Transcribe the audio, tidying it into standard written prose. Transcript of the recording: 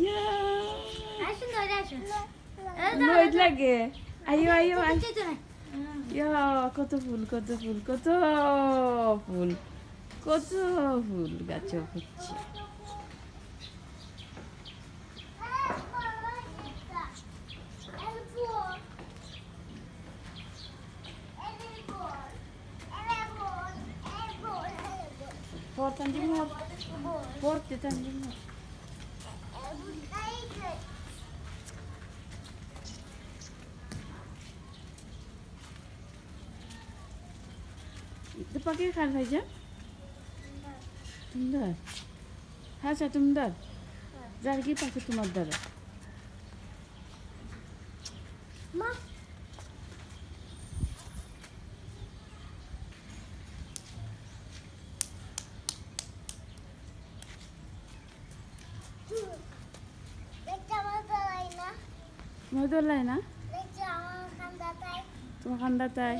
Ya. Asun dah asun. Loid lagi. Ayo ayo ayo. Ya, কত ফুল কত ফুল কত ফুল কত ফুল গাছে হচ্ছে। Porte tanjung. Itu pakai kan saja? Tundar. Hasa tundar. Zargi pakai tundar. Ma. Mau dolai na? Tumakan datay.